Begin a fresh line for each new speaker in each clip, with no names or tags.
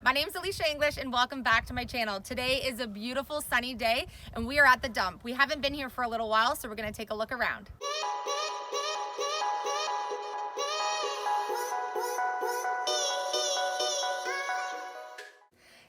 My name is Alicia English and welcome back to my channel. Today is a beautiful sunny day and we are at the dump. We haven't been here for a little while, so we're gonna take a look around.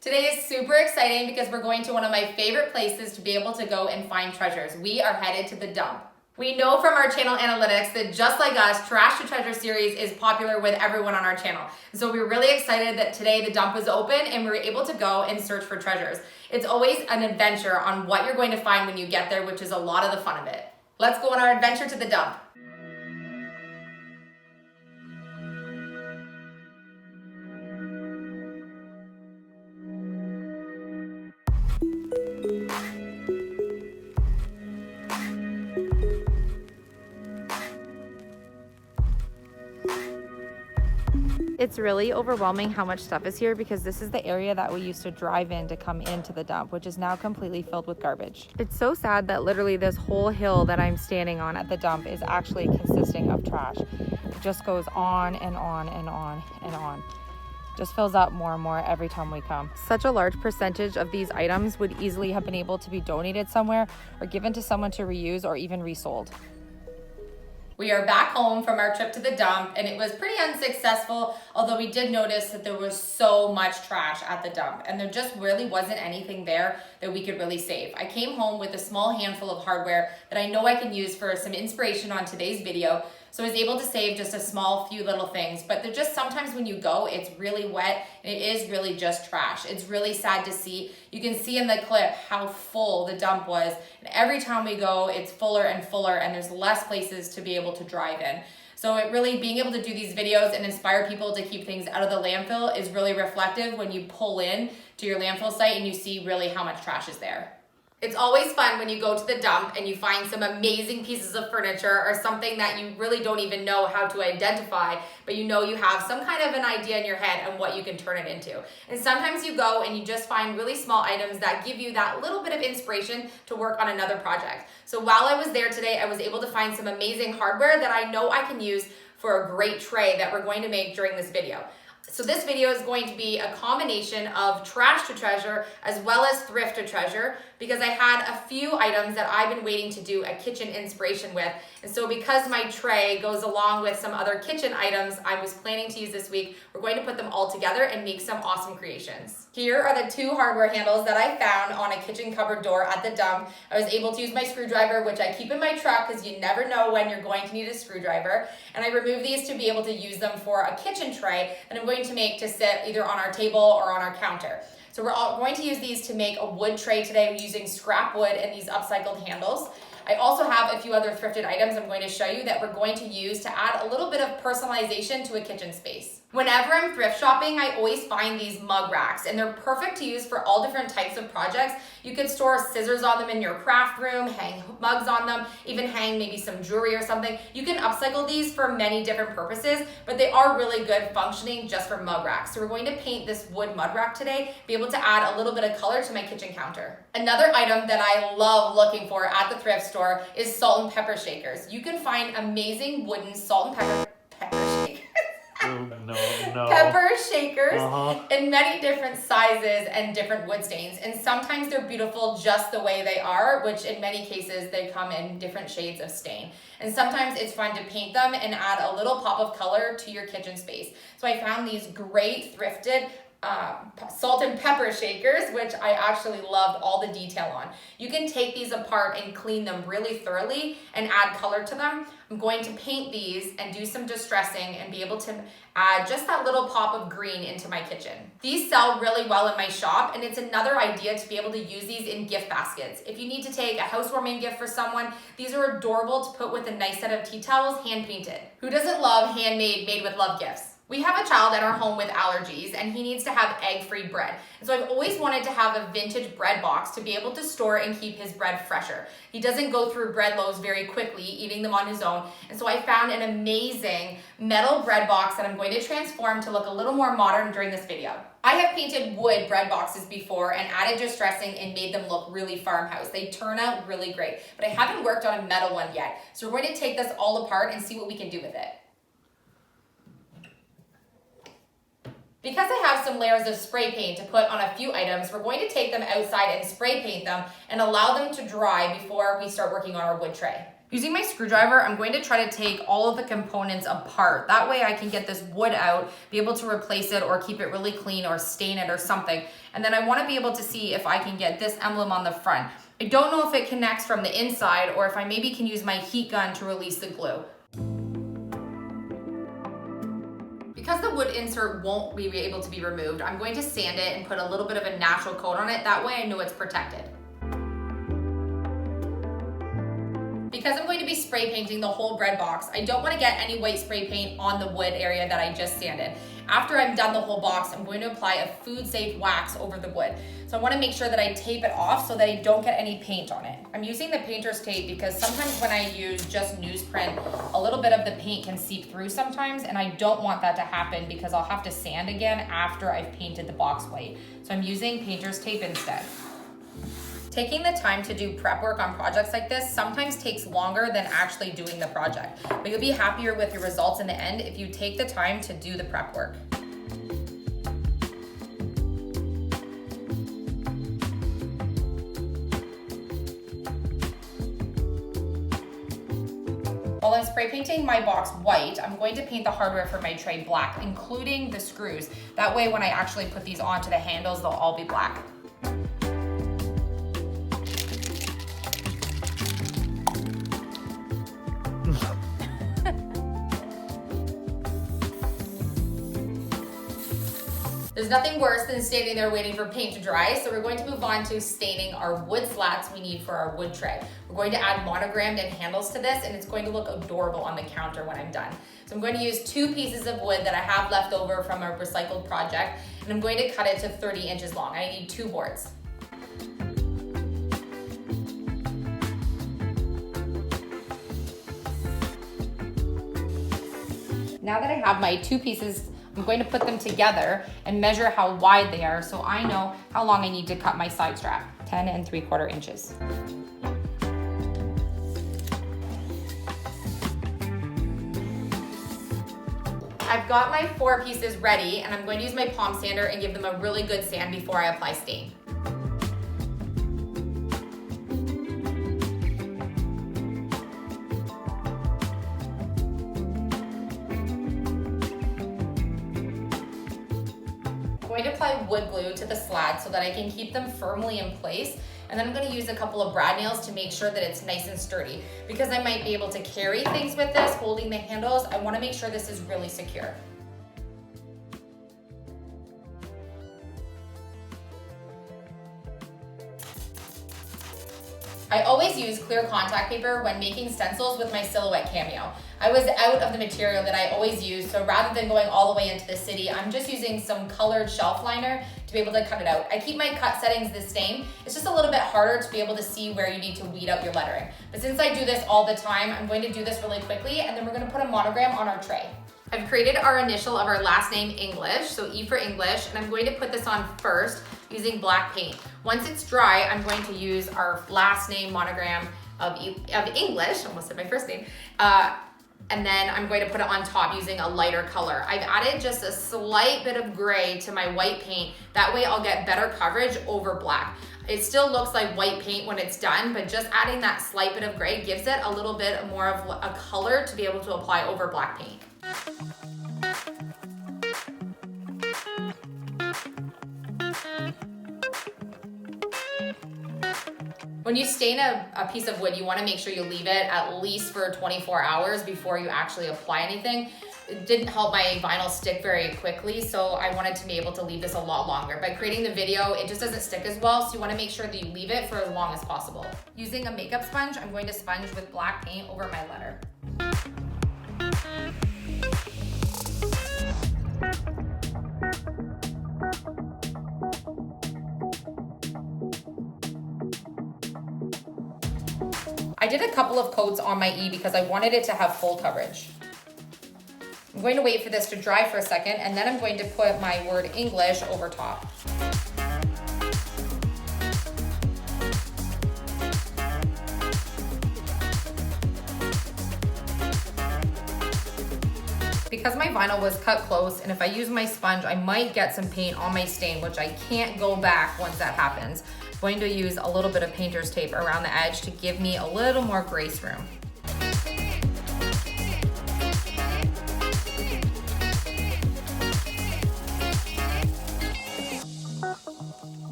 Today is super exciting because we're going to one of my favorite places to be able to go and find treasures. We are headed to the dump. We know from our channel analytics that just like us, Trash to Treasure series is popular with everyone on our channel. So we're really excited that today the dump was open and we were able to go and search for treasures. It's always an adventure on what you're going to find when you get there, which is a lot of the fun of it. Let's go on our adventure to the dump. It's really overwhelming how much stuff is here because this is the area that we used to drive in to come into the dump, which is now completely filled with garbage. It's so sad that literally this whole hill that I'm standing on at the dump is actually consisting of trash. It just goes on and on and on and on. Just fills up more and more every time we come. Such a large percentage of these items would easily have been able to be donated somewhere or given to someone to reuse or even resold. We are back home from our trip to the dump and it was pretty unsuccessful, although we did notice that there was so much trash at the dump and there just really wasn't anything there that we could really save. I came home with a small handful of hardware that I know I can use for some inspiration on today's video. So I was able to save just a small few little things, but they're just sometimes when you go, it's really wet and it is really just trash. It's really sad to see. You can see in the clip how full the dump was. And every time we go, it's fuller and fuller and there's less places to be able to drive in. So it really, being able to do these videos and inspire people to keep things out of the landfill is really reflective when you pull in to your landfill site and you see really how much trash is there. It's always fun when you go to the dump and you find some amazing pieces of furniture or something that you really don't even know how to identify, but you know you have some kind of an idea in your head on what you can turn it into. And sometimes you go and you just find really small items that give you that little bit of inspiration to work on another project. So while I was there today, I was able to find some amazing hardware that I know I can use for a great tray that we're going to make during this video. So this video is going to be a combination of trash to treasure as well as thrift to treasure because I had a few items that I've been waiting to do a kitchen inspiration with. And so because my tray goes along with some other kitchen items I was planning to use this week, we're going to put them all together and make some awesome creations. Here are the two hardware handles that I found on a kitchen cupboard door at the dump. I was able to use my screwdriver, which I keep in my truck because you never know when you're going to need a screwdriver. And I removed these to be able to use them for a kitchen tray that I'm going to make to sit either on our table or on our counter. So we're going to use these to make a wood tray today using scrap wood and these upcycled handles. I also have a few other thrifted items I'm going to show you that we're going to use to add a little bit of personalization to a kitchen space. Whenever I'm thrift shopping, I always find these mug racks and they're perfect to use for all different types of projects. You could store scissors on them in your craft room, hang mugs on them, even hang maybe some jewelry or something. You can upcycle these for many different purposes, but they are really good functioning just for mug racks. So we're going to paint this wood mug rack today, be able to add a little bit of color to my kitchen counter. Another item that I love looking for at the thrift store is salt and pepper shakers. You can find amazing wooden salt and pepper shakers. Pepper shakers in many different sizes and different wood stains. And sometimes they're beautiful just the way they are, which in many cases they come in different shades of stain. And sometimes it's fun to paint them and add a little pop of color to your kitchen space. So I found these great thrifted salt and pepper shakers, which I actually loved all the detail on. You can take these apart and clean them really thoroughly and add color to them. I'm going to paint these and do some distressing and be able to add just that little pop of green into my kitchen. These sell really well in my shop and it's another idea to be able to use these in gift baskets. If you need to take a housewarming gift for someone, these are adorable to put with a nice set of tea towels hand painted. Who doesn't love handmade, made with love gifts? We have a child at our home with allergies and he needs to have egg-free bread. And so I've always wanted to have a vintage bread box to be able to store and keep his bread fresher. He doesn't go through bread loaves very quickly, eating them on his own. And so I found an amazing metal bread box that I'm going to transform to look a little more modern during this video. I have painted wood bread boxes before and added distressing and made them look really farmhouse. They turn out really great, but I haven't worked on a metal one yet. So we're going to take this all apart and see what we can do with it. Because I have some layers of spray paint to put on a few items, we're going to take them outside and spray paint them and allow them to dry before we start working on our wood tray. Using my screwdriver, I'm going to try to take all of the components apart. That way I can get this wood out, be able to replace it or keep it really clean or stain it or something. And then I want to be able to see if I can get this emblem on the front. I don't know if it connects from the inside or if I maybe can use my heat gun to release the glue. Because the wood insert won't be able to be removed, I'm going to sand it and put a little bit of a natural coat on it. That way I know it's protected. Because I'm going to be spray painting the whole bread box, I don't want to get any white spray paint on the wood area that I just sanded. After I've done the whole box, I'm going to apply a food-safe wax over the wood. So I want to make sure that I tape it off so that I don't get any paint on it. I'm using the painter's tape because sometimes when I use just newsprint, a little bit of the paint can seep through sometimes, and I don't want that to happen because I'll have to sand again after I've painted the box white. So I'm using painter's tape instead. Taking the time to do prep work on projects like this sometimes takes longer than actually doing the project, but you'll be happier with your results in the end if you take the time to do the prep work. While I'm spray painting my box white, I'm going to paint the hardware for my tray black, including the screws. That way when I actually put these onto the handles, they'll all be black. There's nothing worse than standing there waiting for paint to dry, so we're going to move on to staining our wood slats we need for our wood tray. We're going to add monogrammed and handles to this, and it's going to look adorable on the counter when I'm done. So I'm going to use 2 pieces of wood that I have left over from a recycled project, and I'm going to cut it to 30 inches long. I need 2 boards. Now that I have my 2 pieces, I'm going to put them together and measure how wide they are so I know how long I need to cut my side strap, 10 3/4 inches. I've got my 4 pieces ready, and I'm going to use my palm sander and give them a really good sand before I apply stain. I'm going to apply wood glue to the slats so that I can keep them firmly in place, and then I'm going to use a couple of brad nails to make sure that it's nice and sturdy. Because I might be able to carry things with this, holding the handles, I want to make sure this is really secure. I always use clear contact paper when making stencils with my Silhouette Cameo. I was out of the material that I always use, so rather than going all the way into the city, I'm just using some colored shelf liner to be able to cut it out. I keep my cut settings the same. It's just a little bit harder to be able to see where you need to weed out your lettering. But since I do this all the time, I'm going to do this really quickly, and then we're gonna put a monogram on our tray. I've created our initial of our last name English, so E for English, and I'm going to put this on first using black paint. Once it's dry, I'm going to use our last name monogram of English, almost said my first name, and then I'm going to put it on top using a lighter color. I've added just a slight bit of gray to my white paint. That way I'll get better coverage over black. It still looks like white paint when it's done, but just adding that slight bit of gray gives it a little bit more of a color to be able to apply over black paint. When you stain a piece of wood, you want to make sure you leave it at least for 24 hours before you actually apply anything. It didn't help my vinyl stick very quickly, so I wanted to be able to leave this a lot longer. By creating the video, it just doesn't stick as well, so you want to make sure that you leave it for as long as possible. Using a makeup sponge, I'm going to sponge with black paint over my letter. I did a couple of coats on my E because I wanted it to have full coverage. I'm going to wait for this to dry for a second, and then I'm going to put my word English over top. Because my vinyl was cut close, and if I use my sponge, I might get some paint on my stain, which I can't go back once that happens. I'm going to use a little bit of painter's tape around the edge to give me a little more grace room.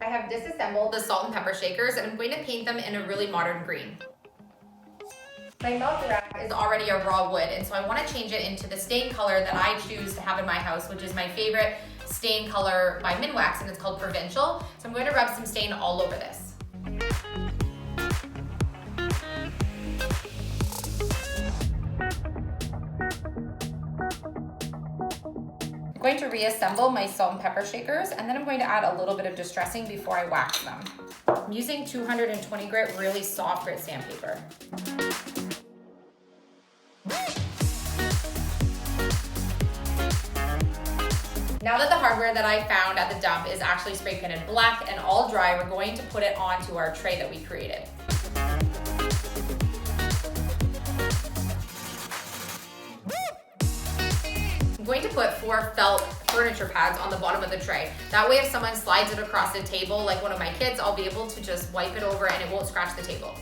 I have disassembled the salt and pepper shakers, and I'm going to paint them in a really modern green. My mug rack is already a raw wood, and so I want to change it into the stain color that I choose to have in my house, which is my favorite stain color by Minwax, and it's called Provincial. So I'm going to rub some stain all over this. I'm going to reassemble my salt and pepper shakers, and then I'm going to add a little bit of distressing before I wax them. I'm using 220 grit, really soft grit sandpaper. Now that the hardware that I found at the dump is actually spray painted black and all dry, we're going to put it onto our tray that we created. I'm going to put 4 felt furniture pads on the bottom of the tray. That way if someone slides it across the table, like one of my kids, I'll be able to just wipe it over and it won't scratch the table.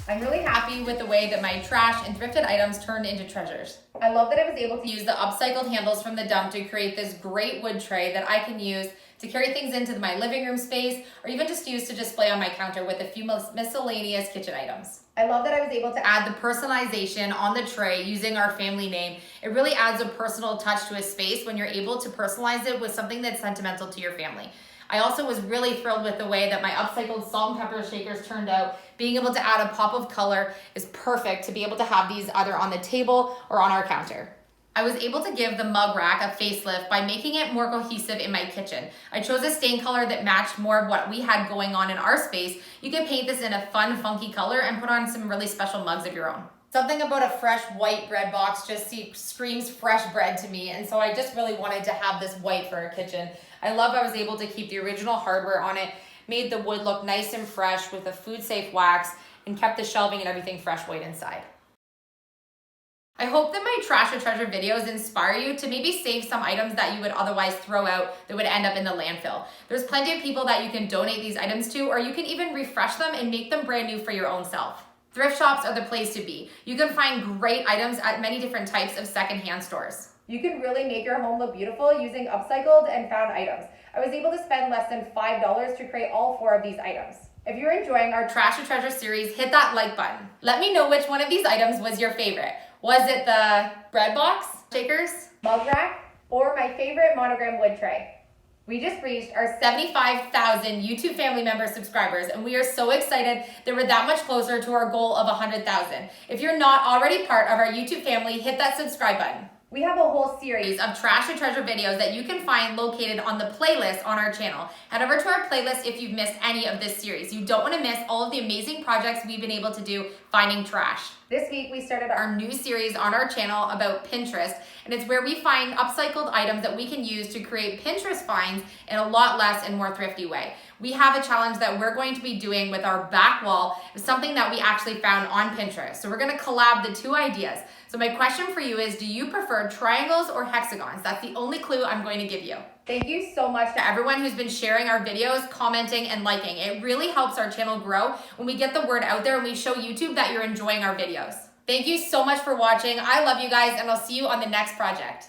I'm really happy with the way that my trash and thrifted items turned into treasures. I love that I was able to use the upcycled handles from the dump to create this great wood tray that I can use to carry things into my living room space, or even just use to display on my counter with a few miscellaneous kitchen items. I love that I was able to add the personalization on the tray using our family name. It really adds a personal touch to a space when you're able to personalize it with something that's sentimental to your family. I also was really thrilled with the way that my upcycled salt and pepper shakers turned out. Being able to add a pop of color is perfect to be able to have these either on the table or on our counter. I was able to give the mug rack a facelift by making it more cohesive in my kitchen. I chose a stain color that matched more of what we had going on in our space. You can paint this in a fun, funky color and put on some really special mugs of your own. Something about a fresh white bread box just screams fresh bread to me, and so I just really wanted to have this white for our kitchen. I love I was able to keep the original hardware on it, made the wood look nice and fresh with a food-safe wax, and kept the shelving and everything fresh white inside. I hope that my trash or treasure videos inspire you to maybe save some items that you would otherwise throw out that would end up in the landfill. There's plenty of people that you can donate these items to, or you can even refresh them and make them brand new for your own self. Thrift shops are the place to be. You can find great items at many different types of secondhand stores. You can really make your home look beautiful using upcycled and found items. I was able to spend less than $5 to create all 4 of these items. If you're enjoying our Trash or Treasure series, hit that like button. Let me know which one of these items was your favorite. Was it the bread box, shakers, mug rack, or my favorite monogram wood tray? We just reached our 75,000 YouTube family member subscribers, and we are so excited that we're that much closer to our goal of 100,000. If you're not already part of our YouTube family, hit that subscribe button. We have a whole series of trash or treasure videos that you can find located on the playlist on our channel. Head over to our playlist if you've missed any of this series. You don't want to miss all of the amazing projects we've been able to do finding trash. This week we started our new series on our channel about Pinterest, and it's where we find upcycled items that we can use to create Pinterest finds in a lot less and more thrifty way. We have a challenge that we're going to be doing with our back wall. It's something that we actually found on Pinterest. So we're going to collab the 2 ideas. So my question for you is, do you prefer triangles or hexagons? That's the only clue I'm going to give you. Thank you so much to everyone who's been sharing our videos, commenting, and liking. It really helps our channel grow when we get the word out there and we show YouTube that you're enjoying our videos. Thank you so much for watching. I love you guys, and I'll see you on the next project.